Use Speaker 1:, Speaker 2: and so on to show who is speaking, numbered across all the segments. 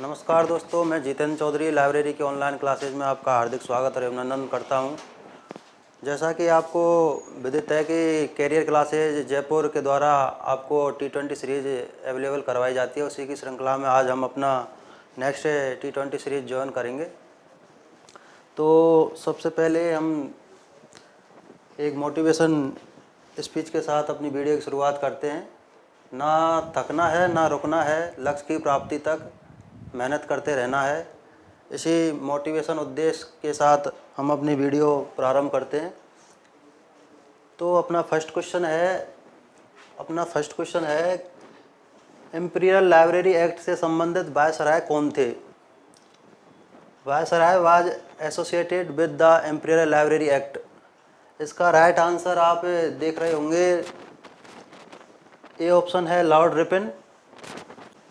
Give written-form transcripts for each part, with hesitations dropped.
Speaker 1: नमस्कार दोस्तों, मैं जितेंद्र चौधरी लाइब्रेरी के ऑनलाइन क्लासेज में आपका हार्दिक स्वागत और अभिनंदन करता हूं। जैसा कि आपको विदित है कि कैरियर क्लासेज जयपुर के द्वारा आपको T20 सीरीज़ अवेलेबल करवाई जाती है, उसी की श्रृंखला में आज हम अपना नेक्स्ट T20 सीरीज़ ज्वाइन करेंगे। तो सबसे पहले हम एक मोटिवेशन स्पीच के साथ अपनी वीडियो की शुरुआत करते हैं। ना थकना है, ना रुकना है, लक्ष्य की प्राप्ति तक मेहनत करते रहना है। इसी मोटिवेशन उद्देश्य के साथ हम अपनी वीडियो प्रारंभ करते हैं। तो अपना फर्स्ट क्वेश्चन है इंपीरियल लाइब्रेरी एक्ट से संबंधित वायसराय कौन थे? Viceroy was associated with the imperial library act. इसका राइट आंसर आप देख रहे होंगे, ए ऑप्शन है लॉर्ड रिपन,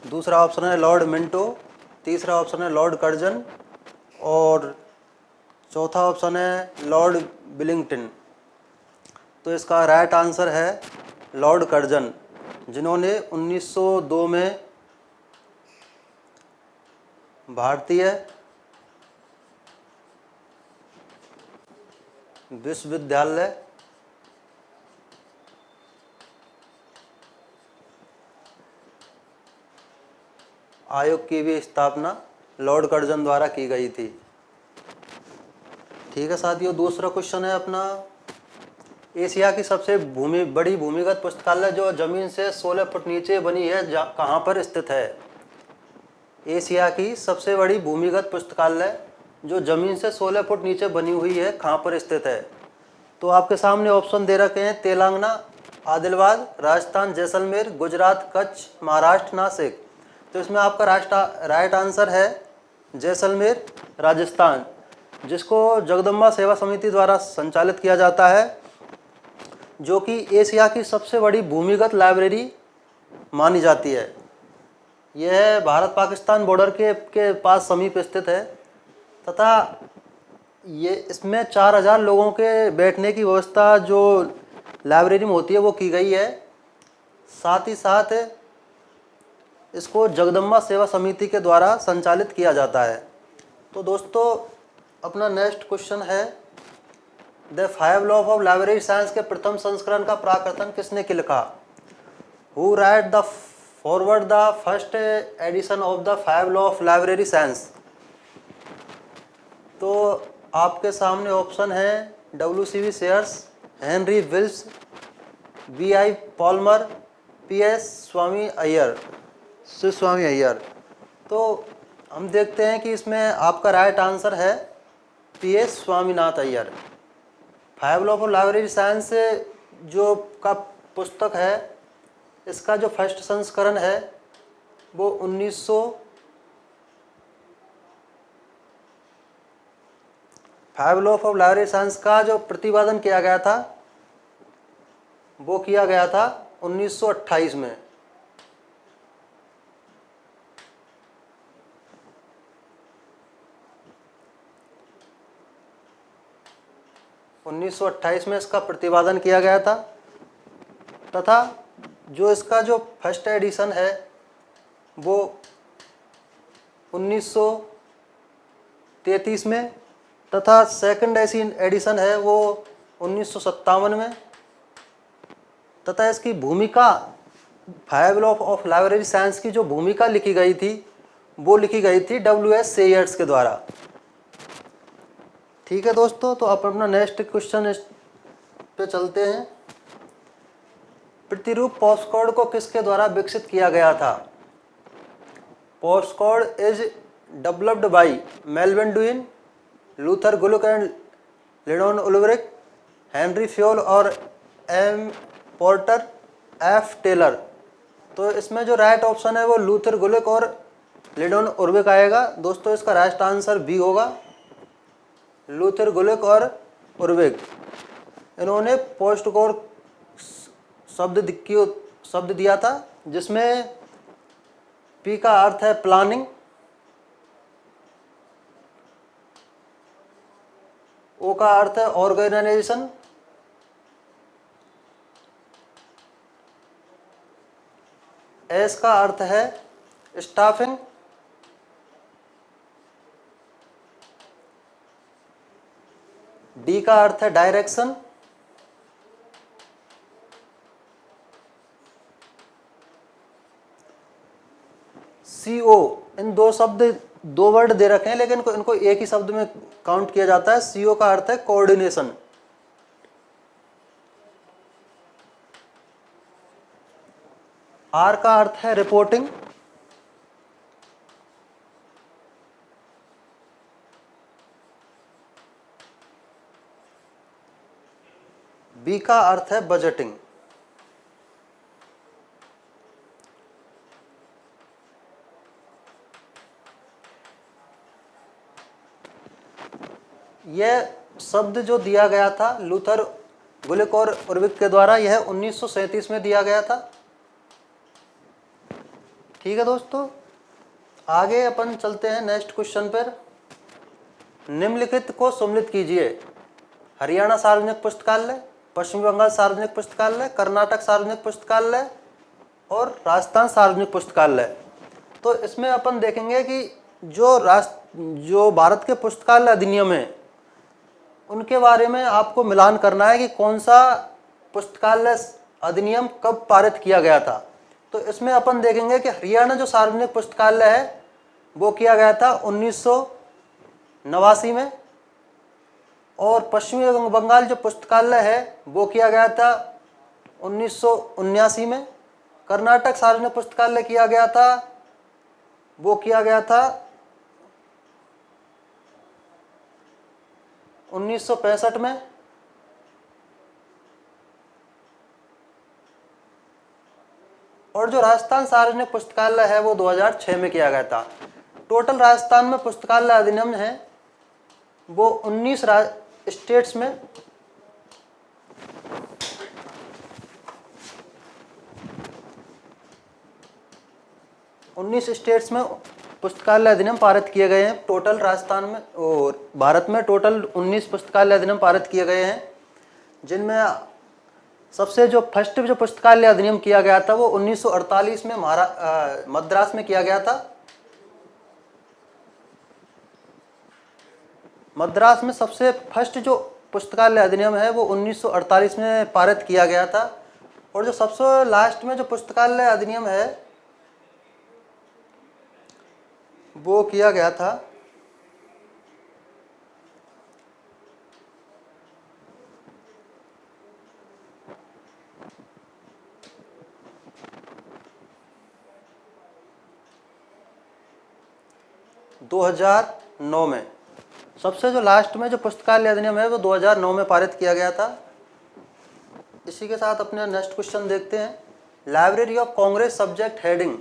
Speaker 1: दूसरा ऑप्शन है लॉर्ड मिंटो, तीसरा ऑप्शन है लॉर्ड कर्जन और चौथा ऑप्शन है लॉर्ड विलिंगटन। तो इसका राइट आंसर है लॉर्ड कर्जन, जिन्होंने 1902 में भारतीय विश्वविद्यालय आयोग की भी स्थापना लॉर्ड कर्जन द्वारा की गई थी। ठीक है साथियों, दूसरा क्वेश्चन है अपना, एशिया की सबसे बड़ी भूमिगत पुस्तकालय जो जमीन से 16 फुट नीचे बनी है, कहाँ पर स्थित है? एशिया की सबसे बड़ी भूमिगत पुस्तकालय जो जमीन से 16 फुट नीचे बनी हुई है, कहाँ पर स्थित है? तो आपके सामने ऑप्शन दे रखे हैं, तेलंगाना, आदिलाबाद, राजस्थान, जैसलमेर, गुजरात, कच्छ, महाराष्ट्र, नासिक। तो इसमें आपका राइट आंसर है जैसलमेर, राजस्थान, जिसको जगदम्बा सेवा समिति द्वारा संचालित किया जाता है, जो कि एशिया की सबसे बड़ी भूमिगत लाइब्रेरी मानी जाती है। यह भारत पाकिस्तान बॉर्डर के पास समीप स्थित है तथा ये इसमें 4000 लोगों के बैठने की व्यवस्था जो लाइब्रेरी में होती है वो की गई है। साथ ही साथ इसको जगदम्बा सेवा समिति के द्वारा संचालित किया जाता है। तो दोस्तों अपना नेक्स्ट क्वेश्चन है, the 5 law of library science के प्रथम संस्करण का प्राकथन किसने लिखा? Who write the foreword the first edition of the 5 law of library science? तो आपके सामने ऑप्शन है WCV Sayers, Henry Wills, BI Palmer, PS Swami Iyer, Shiva Swami Iyer. तो हम देखते हैं कि इसमें आपका राइट आंसर है PS Swaminath Iyer. 5 law of library science जो का पुस्तक है, इसका जो फर्स्ट संस्करण है वो 5 लॉ ऑफ लाइब्रेरी साइंस का जो प्रतिपादन किया गया था वो किया गया था 1928 में। में इसका प्रतिपादन किया गया था तथा जो इसका जो फर्स्ट एडिशन है वो 1933 में तथा सेकंड एडिशन है वो 1957 में तथा इसकी भूमिका 5 लॉ ऑफ लाइब्रेरी साइंस की जो भूमिका लिखी गई थी वो लिखी गई थी WS शेयर्स के द्वारा। ठीक है दोस्तों, तो आप अपना नेक्स्ट क्वेश्चन पे चलते हैं। प्रतिरूप पोस्टकोड को किसके द्वारा विकसित किया गया था? Postcode is developed by Melvin Dewey, Luther Gulick and Lydon Ulveric, Henri Fayol और M पोर्टर, F टेलर। तो इसमें जो राइट ऑप्शन है वो लूथर गुलिक और लिडोन उल्वरिक आएगा। दोस्तों इसका राइट आंसर B होगा, लूथर गुलिक और उल्वरिक। इन्होंने पोस्टकोड शब्द दिया था, जिसमें P का अर्थ है प्लानिंग, O का अर्थ है ऑर्गेनाइजेशन, S का अर्थ है स्टाफिंग डी का अर्थ है डायरेक्शन, सी ओ, इन दो शब्द, दो वर्ड दे रखे हैं लेकिन इनको एक ही शब्द में काउंट किया जाता है। सी ओ का अर्थ है कोऑर्डिनेशन। आर का अर्थ है रिपोर्टिंग, बी का अर्थ है बजटिंग। यह शब्द जो दिया गया था लूथर, गुलिक और उर्विक के द्वारा, यह 1937 में दिया गया था। ठीक है दोस्तों, आगे अपन चलते हैं नेक्स्ट क्वेश्चन पर। निम्नलिखित को सम्मिलित कीजिए। हरियाणा सार्वजनिक पुस्तकालय, पश्चिम बंगाल सार्वजनिक पुस्तकालय, कर्नाटक सार्वजनिक पुस्तकालय और राजस्थान सार्वजनिक पुस्तकालय। तो इसमें अपन देखेंगे कि जो भारत के पुस्तकालय अधिनियम है उनके बारे में आपको मिलान करना है कि कौन सा पुस्तकालय अधिनियम कब पारित किया गया था। तो इसमें अपन देखेंगे कि हरियाणा जो सार्वजनिक पुस्तकालय है वो किया गया था 1989 में, और पश्चिमी बंगाल जो पुस्तकालय है वो किया गया था 1979 में। कर्नाटक सार्वजनिक पुस्तकालय किया गया था, वो किया गया था 1965 में। और जो राजस्थान सार्वजनिक पुस्तकालय है वो 2006 में किया गया था। टोटल राजस्थान में पुस्तकालय अधिनियम है वो 19 स्टेट्स में 19 स्टेट्स में पुस्तकालय अधिनियम पारित किए गए हैं। टोटल राजस्थान में और भारत में टोटल 19 पुस्तकालय अधिनियम पारित किए गए हैं, जिनमें सबसे जो फर्स्ट जो पुस्तकालय अधिनियम किया गया था वो 1948 में मद्रास में किया गया था। मद्रास में सबसे फर्स्ट जो पुस्तकालय अधिनियम है वो 1948 में पारित किया गया था। और जो सबसे लास्ट में जो पुस्तकालय अधिनियम है वो किया गया था 2009 में। सबसे जो लास्ट में जो पुस्तकालय अधिनियम है वो 2009 में पारित किया गया था। इसी के साथ अपने नेक्स्ट क्वेश्चन देखते हैं। Library of Congress subject heading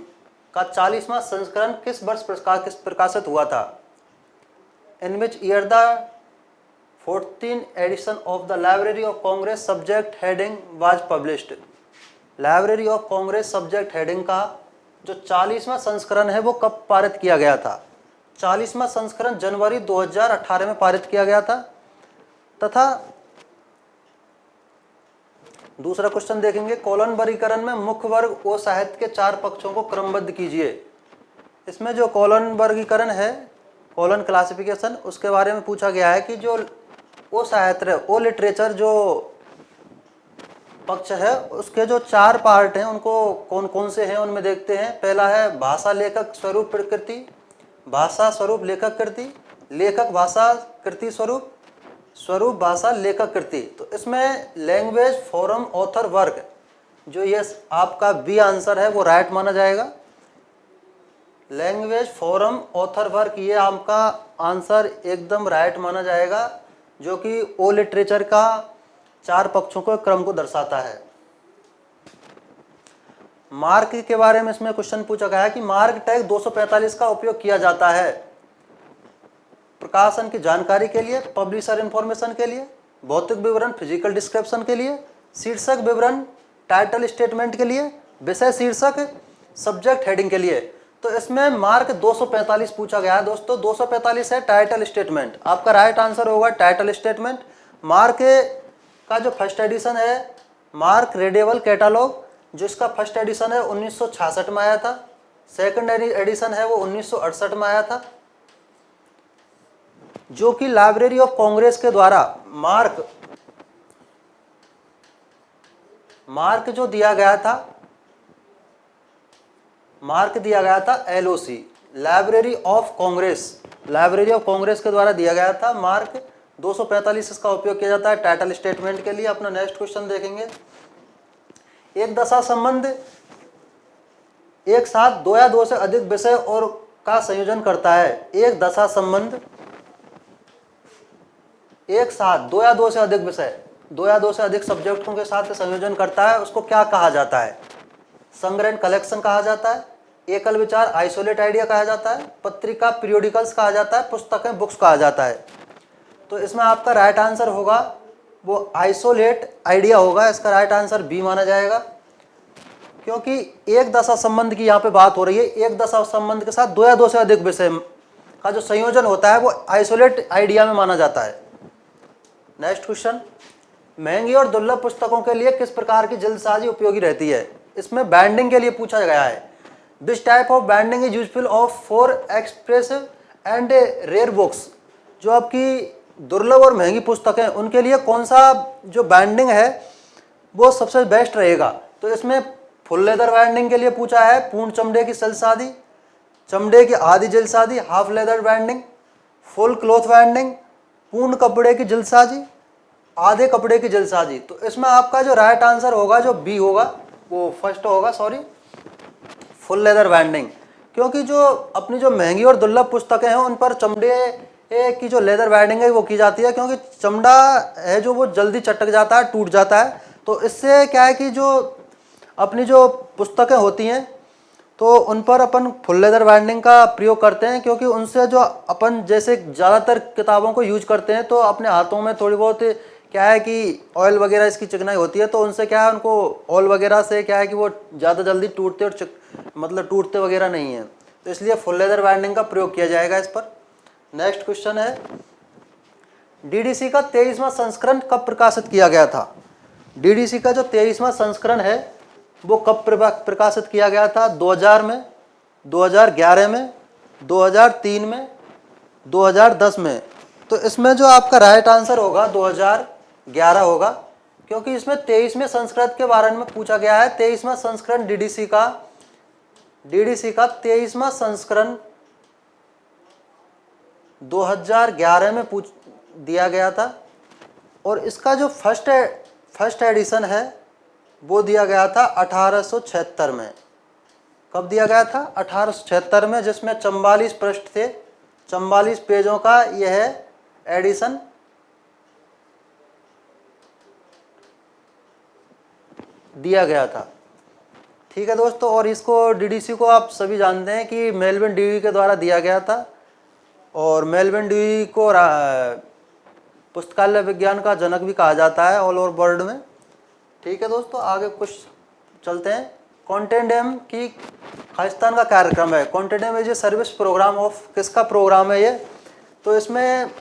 Speaker 1: का 40वां संस्करण किस वर्ष प्रकाशित हुआ था? In which year the 14th edition of the library of Congress subject heading was published. Library of Congress subject heading का जो 40वां संस्करण है वो कब पारित किया गया था? 40वां संस्करण जनवरी 2018 में पारित किया गया था। तथा दूसरा क्वेश्चन देखेंगे, कॉलन वर्गीकरण में मुख्य वर्ग ओ साहित्य के 4 पक्षों को क्रमबद्ध कीजिए। इसमें जो कॉलन वर्गीकरण है, कॉलन क्लासिफिकेशन, उसके बारे में पूछा गया है कि जो ओ साहित्य है, ओ लिटरेचर जो पक्ष है उसके जो 4 पार्ट हैं उनको कौन कौन से हैं उनमें देखते हैं। पहला है भाषा लेखक स्वरूप प्रकृति, भाषा स्वरूप लेखक कृति, लेखक भाषा कृति स्वरूप, स्वरूप भाषा लेखक कृति। तो इसमें लैंग्वेज फॉर्म ऑथर वर्क, जो ये आपका बी आंसर है वो राइट माना जाएगा। लैंग्वेज फॉर्म ऑथर वर्क ये आपका आंसर एकदम राइट माना जाएगा, जो कि ओ लिटरेचर का 4 पक्षों को क्रम को दर्शाता है। मार्क के बारे में इसमें क्वेश्चन पूछा गया है कि मार्क टैग 245 का उपयोग किया जाता है प्रकाशन की जानकारी के लिए, पब्लिशर इंफॉर्मेशन के लिए, भौतिक विवरण फिजिकल डिस्क्रिप्शन के लिए, शीर्षक विवरण टाइटल स्टेटमेंट के लिए, विषय शीर्षक सब्जेक्ट हेडिंग के लिए। तो इसमें मार्क 245 पूछा गया है दोस्तों। 245 है टाइटल स्टेटमेंट, आपका राइट आंसर होगा टाइटल स्टेटमेंट। मार्क का जो फर्स्ट एडिशन है मार्क रेडेबल कैटालॉग, जिसका फर्स्ट एडिशन है 1966 में आया था, सेकंड एडिशन है वो 1968 में आया था। जो कि लाइब्रेरी ऑफ कांग्रेस के द्वारा मार्क जो दिया गया था, मार्क दिया गया था LOC, लाइब्रेरी ऑफ कांग्रेस के द्वारा दिया गया था मार्क 245 इसका उपयोग किया जाता है टाइटल स्टेटमेंट के लिए। अपना नेक्स्ट क्वेश्चन देखेंगे। एक दशा संबंध एक साथ दो या दो से अधिक विषय और का संयोजन करता है। एक दशा संबंध एक साथ दो या दो से अधिक विषय, दो या दो से अधिक सब्जेक्टों के साथ संयोजन करता है, उसको क्या कहा जाता है? संग्रह कलेक्शन कहा जाता है, एकल विचार आइसोलेट आइडिया कहा जाता है, पत्रिका पीरियोडिकल्स कहा जाता है, पुस्तकें बुक्स कहा जाता है। तो इसमें आपका राइट आंसर होगा वो आइसोलेट आइडिया होगा। इसका राइट आंसर बी माना जाएगा, क्योंकि एक दशा संबंध की यहाँ पे बात हो रही है। एक दशा संबंध के साथ दो या दो से अधिक विषय का जो संयोजन होता है वो आइसोलेट आइडिया में माना जाता है। नेक्स्ट क्वेश्चन, महंगी और दुर्लभ पुस्तकों के लिए किस प्रकार की जल्दसाजी उपयोगी रहती है? इसमें बाइंडिंग के लिए पूछा गया है। This type of binding is useful of for expressive and rare books. जो आपकी दुर्लभ और महंगी पुस्तकें उनके लिए कौन सा जो बाइंडिंग है वो सबसे बेस्ट रहेगा? तो इसमें फुल लेदर बाइंडिंग के लिए पूछा है, पूर्ण चमड़े की जल्दसाजी, चमड़े की आधी जल्दसाजी, half leather binding, full cloth binding, पूर्ण कपड़े की जल्दसाजी, आधे कपड़े की जल्दसाजी। तो इसमें आपका जो राइट आंसर होगा जो बी होगा वो फर्स्ट होगा, सॉरी, फुल लेदर बाइंडिंग। क्योंकि जो अपनी जो महंगी और दुर्लभ पुस्तकें हैं उन पर चमड़े की जो लेदर बाइंडिंग है वो की जाती है, क्योंकि चमड़ा है जो वो जल्दी चटक जाता है, टूट जाता है। तो इससे क्या है कि जो अपनी जो पुस्तकें होती हैं तो उन पर अपन फुल लेदर बाइंडिंग का प्रयोग करते हैं, क्योंकि उनसे जो अपन जैसे ज़्यादातर किताबों को यूज करते हैं तो अपने हाथों में थोड़ी बहुत क्या है कि ऑयल वगैरह इसकी चिकनाई होती है, तो उनसे क्या है उनको ऑयल वगैरह से क्या है कि वो ज़्यादा जल्दी टूटते और मतलब टूटते वगैरह नहीं है। तो इसलिए फुल लेदर बाइंडिंग का प्रयोग किया जाएगा इस पर। नेक्स्ट क्वेश्चन है, DDC का 23वां संस्करण कब प्रकाशित किया गया था? DDC का जो 23वां संस्करण है वो कब प्रकाशित किया गया था? 2000 में, 2011 में, 2003 में, 2010 में। तो इसमें जो आपका राइट आंसर होगा 2011 होगा, क्योंकि इसमें 23वें संस्करण के बारे में पूछा गया है। 23वां संस्करण DDC का 23वां संस्करण 2011 में दिया गया था, और इसका जो फर्स्ट एडिशन है वो दिया गया था 1876 में। कब दिया गया था? 1876 में, जिसमें 44 पृष्ठ थे, 44 पेजों का यह एडिशन दिया गया था। ठीक है दोस्तों, और इसको DDC को आप सभी जानते हैं कि मेलविन ड्यूई के द्वारा दिया गया था, और मेलविन ड्यूई को पुस्तकालय विज्ञान का जनक भी कहा जाता है ऑल ओवर वर्ल्ड में। ठीक है दोस्तों, आगे कुछ चलते हैं। कॉन्टेंडेम की खालिस्तान का कार्यक्रम है। CONTENTdm is a service program of, किसका प्रोग्राम है ये? तो इसमें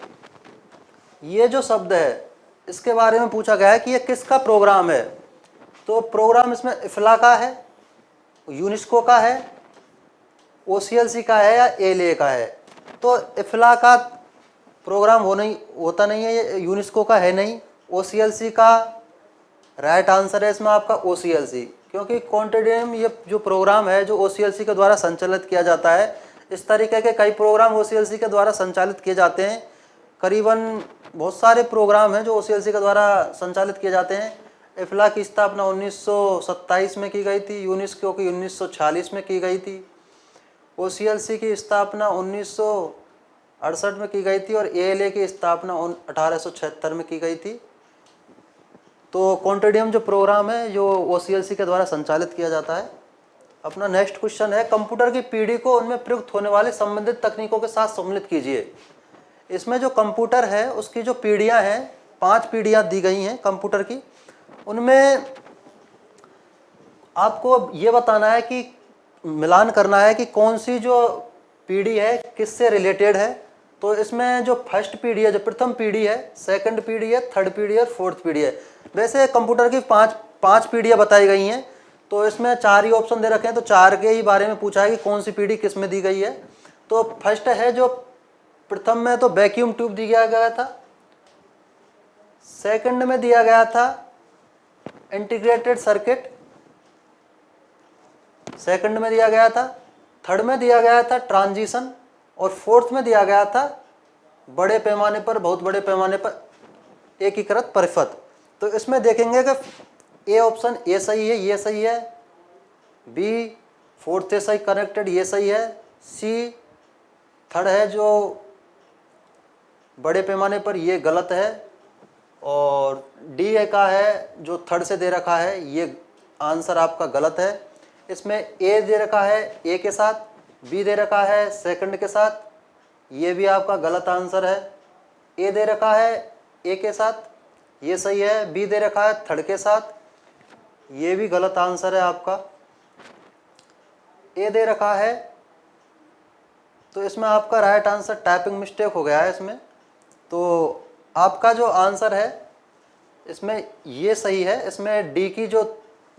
Speaker 1: ये जो शब्द है इसके बारे में पूछा गया है कि ये किसका प्रोग्राम है। तो प्रोग्राम इसमें इफ्ला का है, यूनेस्को का है, OCLC का है या ALA का है? तो इफ्ला का प्रोग्राम होता नहीं है, ये यूनेस्को का है नहीं, OCLC का राइट आंसर है इसमें आपका OCLC, क्योंकि कॉन्टेंडेम ये जो प्रोग्राम है जो OCLC के द्वारा संचालित किया जाता है। इस तरीके के कई प्रोग्राम OCLC के द्वारा संचालित किए जाते हैं, करीबन बहुत सारे प्रोग्राम हैं जो OCLC के द्वारा संचालित किए जाते हैं। इफ्ला की स्थापना 1927 में की गई थी, यूनेस्को की 1946 में की गई थी, OCLC की स्थापना 1968 में की गई थी, और ALA की स्थापना 1876 में की गई थी। तो कॉन्टेंडेम जो प्रोग्राम है जो OCLC के द्वारा संचालित किया जाता है। अपना नेक्स्ट क्वेश्चन है, कंप्यूटर की पीढ़ी को उनमें प्रयुक्त होने वाले संबंधित तकनीकों के साथ सम्मिलित कीजिए। इसमें जो कंप्यूटर है उसकी जो पीढ़ियां हैं, 5 पीढ़ियां दी गई हैं कंप्यूटर की, उनमें आपको ये बताना है कि मिलान करना है कि कौन सी जो पीढ़ी है किससे रिलेटेड है। तो इसमें जो फर्स्ट पीढ़ी है, जो प्रथम पीढ़ी है, सेकंड पीढ़ी है, थर्ड पीढ़ी है और फोर्थ पीढ़ी है। वैसे कंप्यूटर की पांच पीढ़ियां बताई गई हैं, तो इसमें 4 ही ऑप्शन दे रखे हैं, तो 4 के ही बारे में पूछा है कि कौन सी पीढ़ी किस में दी गई है। तो फर्स्ट है जो प्रथम में तो वैक्यूम ट्यूब दिया गया था, सेकंड में दिया गया था इंटीग्रेटेड सर्किट, सेकंड में दिया गया था, थर्ड में दिया गया था ट्रांजिशन, और फोर्थ में दिया गया था बड़े पैमाने पर, बहुत बड़े पैमाने पर एकीकृत परिपथ। तो इसमें देखेंगे कि ए ऑप्शन ए सही है, ये सही है, बी फोर्थ है सही कनेक्टेड, ये सही है, सी थर्ड है जो बड़े पैमाने पर, ये गलत है, और डी का है जो थर्ड से दे रखा है, ये आंसर आपका गलत है। इसमें ए दे रखा है ए के साथ, बी दे रखा है सेकंड के साथ, ये भी आपका गलत आंसर है। ए दे रखा है ए के साथ, ये सही है, बी दे रखा है थर्ड के साथ, ये भी गलत आंसर है आपका। ए दे रखा है, तो इसमें आपका राइट आंसर टाइपिंग मिस्टेक हो गया है इसमें, तो आपका जो आंसर है इसमें ये सही है। इसमें डी की जो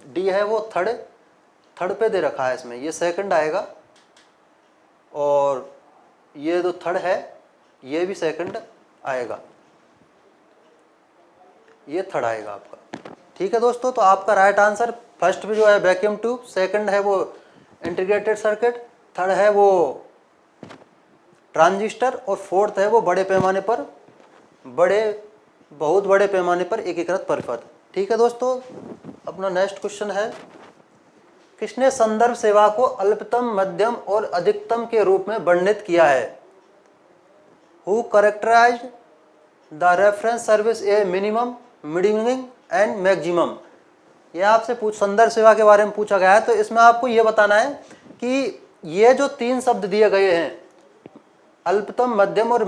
Speaker 1: डी है वो थर्ड पे दे रखा है, इसमें ये सेकंड आएगा, और ये जो थर्ड है ये भी सेकंड आएगा, ये थर्ड आएगा आपका। ठीक है दोस्तों, तो आपका राइट आंसर फर्स्ट में जो है वैक्यूम ट्यूब, सेकंड है वो इंटीग्रेटेड सर्किट, थर्ड है वो ट्रांजिस्टर, और फोर्थ है वो बड़े पैमाने पर, बहुत बड़े पैमाने पर एकीकृत परिपथ। ठीक है दोस्तों, अपना नेक्स्ट क्वेश्चन है, किसने संदर्भ सेवा को अल्पतम, मध्यम और अधिकतम के रूप में वर्णित किया है? Who characterised the reference service a minimum, minimum and maximum. यह आपसे संदर्भ सेवा के बारे में पूछा गया है, तो इसमें आपको यह बताना है कि ये जो तीन शब्द दिए गए हैं, अल्पतम, मध्यम और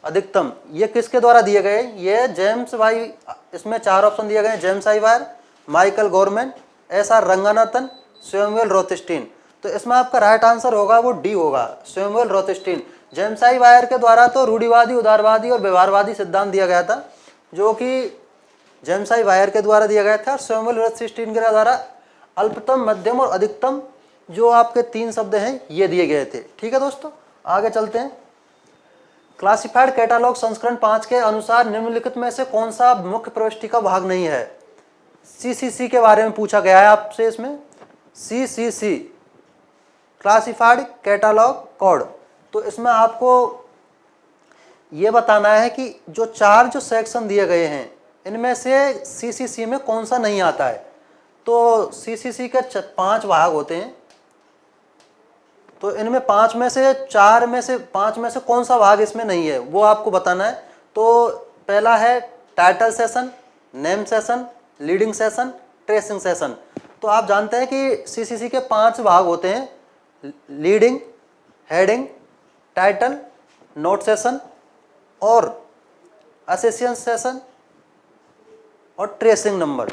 Speaker 1: अधिकतम, ये किसके द्वारा दिए गए? ये जेम्स वाई, इसमें चार ऑप्शन दिए गए हैं, James I Wyer, Michael Gorman, S R. Ranganathan, Samuel Rothstein. तो इसमें आपका राइट आंसर होगा वो डी होगा, Samuel Rothstein. James I Wyer के द्वारा तो रूढ़िवादी, उदारवादी और व्यवहारवादी सिद्धांत दिया गया था, जो कि जेम्स आई वायर के द्वारा दिया गया था। सैमुअल रोथस्टीन के द्वारा अल्पतम, मध्यम और अधिकतम जो आपके तीन शब्द हैं ये दिए गए थे। ठीक है दोस्तों, आगे चलते हैं। क्लासिफाइड कैटालॉग संस्करण 5 के अनुसार निम्नलिखित में से कौन सा मुख्य प्रविष्टि का भाग नहीं है? CCC के बारे में पूछा गया है आपसे इसमें, CCC क्लासिफाइड कैटालॉग कोड। तो इसमें आपको ये बताना है कि जो चार जो सेक्शन दिए गए हैं इनमें से CCC में कौन सा नहीं आता है। तो CCC के 5 भाग होते हैं, तो इनमें 5 में से 4 में से 5 में से कौन सा भाग इसमें नहीं है वो आपको बताना है। तो पहला है title session, name session, leading session, tracing session. तो आप जानते हैं कि CCC के 5 भाग होते हैं, leading, heading, title, note session और असेसियन सेशन और ट्रेसिंग नंबर।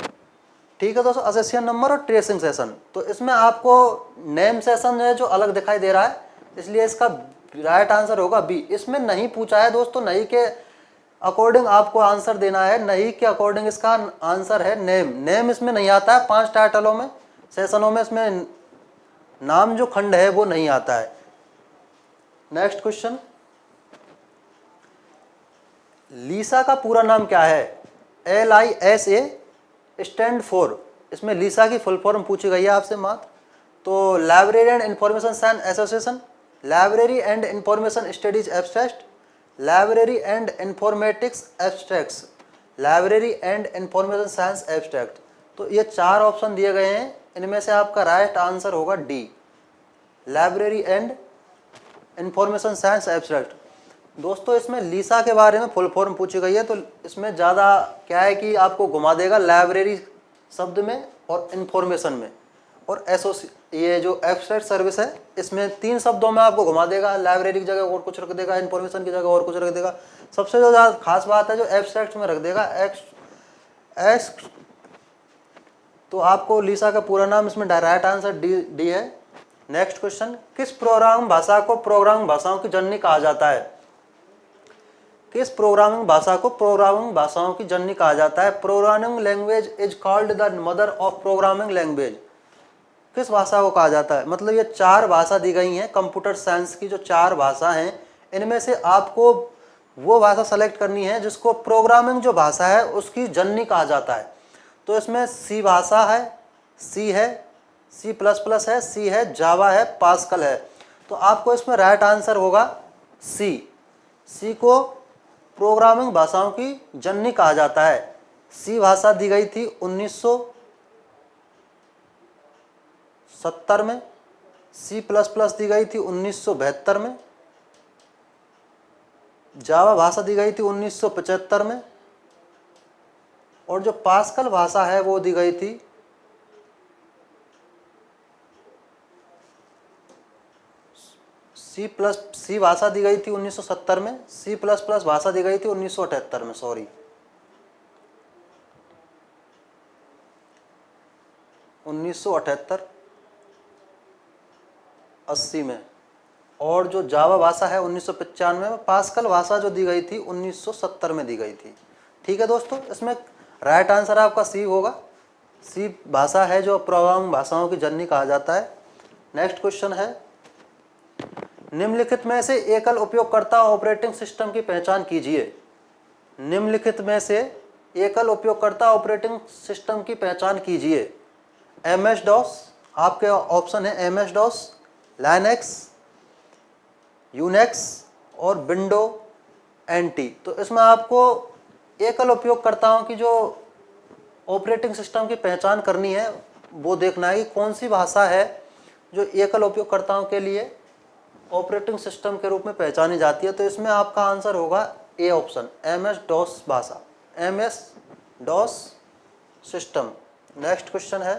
Speaker 1: ठीक है दोस्तों, असेसियन नंबर और ट्रेसिंग सेशन। तो इसमें आपको नेम सेशन जो है जो अलग दिखाई दे रहा है, इसलिए इसका राइट आंसर होगा बी। इसमें नहीं पूछा है दोस्तों, नहीं के अकॉर्डिंग आपको आंसर देना है, नहीं के अकॉर्डिंग इसका आंसर है नेम। नेम इसमें नहीं आता है, 5 टाइटलों में, सेशनों में इसमें नाम जो खंड है वो नहीं आता है। नेक्स्ट क्वेश्चन, लीसा का पूरा नाम क्या है? LISA स्टैंड फॉर, इसमें लीसा की फुल फॉर्म पूछी गई है आपसे मात्र। तो library and information science association, library and information studies abstract, library and informatics abstracts, library and information science abstract. तो ये 4 ऑप्शन दिए गए हैं, इनमें से आपका राइट आंसर होगा D, library and information science abstract. दोस्तों इसमें लीसा के बारे में फुल फॉर्म पूछी गई है, तो इसमें ज़्यादा क्या है कि आपको घुमा देगा लाइब्रेरी शब्द में और इंफॉर्मेशन में, और ये जो एब्स्ट्रैक्ट सर्विस है इसमें 3 शब्दों में आपको घुमा देगा, लाइब्रेरी की जगह और कुछ रख देगा, इंफॉर्मेशन की जगह और कुछ रख देगा। सबसे जो ज़्यादा खास बात है जो एब्स्ट्रैक्ट में रख देगा एक्स। तो आपको लीसा का पूरा नाम इसमें डायरेक्ट आंसर डी है। नेक्स्ट क्वेश्चन, किस प्रोग्रामिंग भाषा को प्रोग्रामिंग भाषाओं की जननी कहा जाता है? किस प्रोग्रामिंग भाषा को प्रोग्रामिंग भाषाओं की जननी कहा जाता है? Programming language is called the mother of programming language. किस भाषा को कहा जाता है? मतलब ये 4 भाषा दी गई हैं, कंप्यूटर साइंस की जो 4 भाषा हैं इनमें से आपको वो भाषा सेलेक्ट करनी है जिसको प्रोग्रामिंग जो भाषा है उसकी जननी कहा जाता है। तो इसमें सी भाषा है, सी है, सी प्लस प्लस है, सी है, जावा है, पास्कल है। तो आपको इसमें राइट आंसर होगा सी। सी को प्रोग्रामिंग भाषाओं की जननी कहा जाता है। सी भाषा दी गई थी 1970 में, सी प्लस प्लस दी गई थी 1972 में, जावा भाषा दी गई थी 1975 में, और जो पास्कल भाषा है वो दी गई थी सी भाषा दी गई थी 1970 में, सी प्लस प्लस भाषा दी गई थी 1978 में, सॉरी 1978 80 में, और जो जावा भाषा है 1995 में। पास्कल भाषा जो दी गई थी 1970 में दी गई थी। ठीक है दोस्तों, इसमें राइट आंसर आपका सी होगा। सी भाषा है जो प्रोग्रामिंग भाषाओं की जननी कहा जाता है। नेक्स्ट क्वेश्चन है, निम्नलिखित में से एकल उपयोगकर्ता ऑपरेटिंग सिस्टम की पहचान कीजिए। निम्नलिखित में से एकल उपयोगकर्ता ऑपरेटिंग सिस्टम की पहचान कीजिए। एमएस डॉस, आपके ऑप्शन है एमएस डॉस, लाइनक्स, यूनेक्स और विंडो एनटी। तो इसमें आपको एकल उपयोगकर्ताओं की जो ऑपरेटिंग सिस्टम की पहचान करनी है वो देखना है कि कौन सी भाषा है जो एकल उपयोगकर्ताओं के लिए ऑपरेटिंग सिस्टम के रूप में पहचानी जाती है। तो इसमें आपका आंसर होगा ए ऑप्शन, एमएस डॉस भाषा, MS DOS system. Next question है,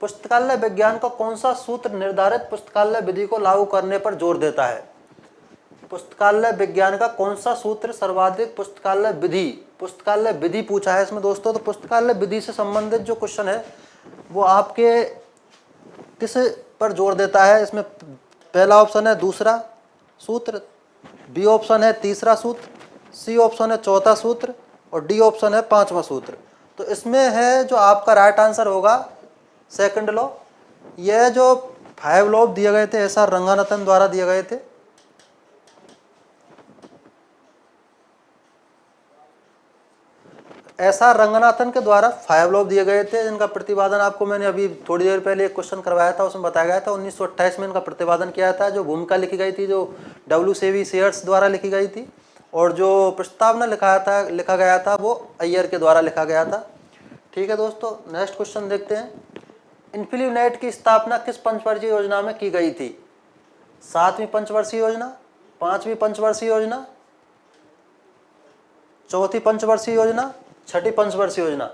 Speaker 1: पुस्तकालय विज्ञान का कौन सा सूत्र निर्धारित पुस्तकालय विधि को लागू करने पर जोर देता है। पुस्तकालय विज्ञान का कौन सा सूत्र सर्वाधिक पुस्तकालय विधि पूछा है इसमें दोस्तों। तो पुस्तकालय विधि से संबंधित जो क्वेश्चन है वो आपके किस पर जोर देता है। इसमें पहला ऑप्शन है दूसरा सूत्र, बी ऑप्शन है तीसरा सूत्र, सी ऑप्शन है चौथा सूत्र और डी ऑप्शन है पांचवा सूत्र। तो इसमें है जो आपका राइट आंसर होगा सेकंड लॉ। यह जो 5 लॉ दिए गए थे एस आर रंगानाथन द्वारा दिए गए थे। एस आर रंगनाथन के द्वारा 5 लॉ दिए गए थे जिनका प्रतिपादन आपको मैंने अभी थोड़ी देर पहले एक क्वेश्चन करवाया था, उसमें बताया गया था 1928 में इनका प्रतिपादन किया था। जो भूमिका लिखी गई थी जो डब्ल्यू शेयर्स द्वारा लिखी गई थी, और जो प्रस्तावना लिखा गया था वो अय्यर के द्वारा लिखा गया था। ठीक है दोस्तों, नेक्स्ट क्वेश्चन देखते हैं। इन्फिल्यूनेट की स्थापना किस पंचवर्षीय योजना में की गई थी। 7वीं पंचवर्षीय योजना, 5वीं पंचवर्षीय योजना, चौथी पंचवर्षीय योजना, छठी पंचवर्षीय योजना।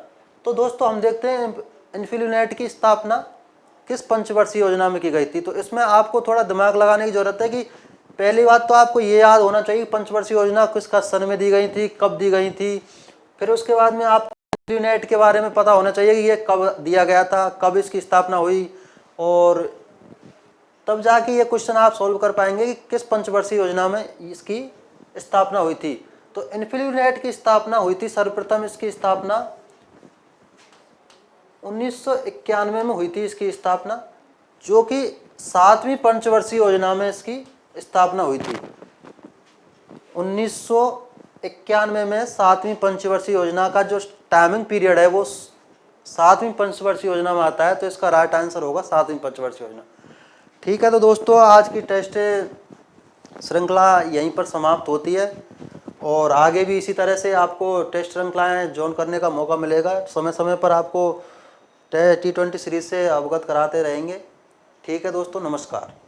Speaker 1: तो दोस्तों हम देखते हैं इन्फिल्यूनेट की स्थापना किस पंचवर्षीय योजना में की गई थी। तो इसमें आपको थोड़ा दिमाग लगाने की जरूरत है कि पहली बात तो आपको ये याद होना चाहिए पंचवर्षीय योजना किसका सन में दी गई थी, कब दी गई थी। फिर उसके बाद में आप इन्फिल्यूनेट के बारे में पता होना चाहिए कि ये कब दिया गया था, कब इसकी स्थापना हुई, और तब जाके ये क्वेश्चन आप सॉल्व कर पाएंगे कि किस पंचवर्षीय योजना में इसकी स्थापना हुई थी। तो इन्फिल्यूनेट की स्थापना हुई थी, सर्वप्रथम इसकी स्थापना 1991 में हुई थी इसकी स्थापना, जो कि 7वीं पंचवर्षीय योजना में इसकी स्थापना हुई थी। 1991 में 7वीं पंचवर्षीय योजना का जो टाइमिंग पीरियड है वो 7वीं पंचवर्षीय योजना में आता है। तो इसका राइट आंसर होगा 7वीं पंचवर्षीय योजना। ठीक है, तो दोस्तों आज की टेस्ट श्रृंखला यहीं पर समाप्त होती है, और आगे भी इसी तरह से आपको टेस्ट श्रृंखलाएँ ज्वाइन करने का मौका मिलेगा। समय समय पर आपको T20 सीरीज से अवगत कराते रहेंगे। ठीक है दोस्तों, नमस्कार।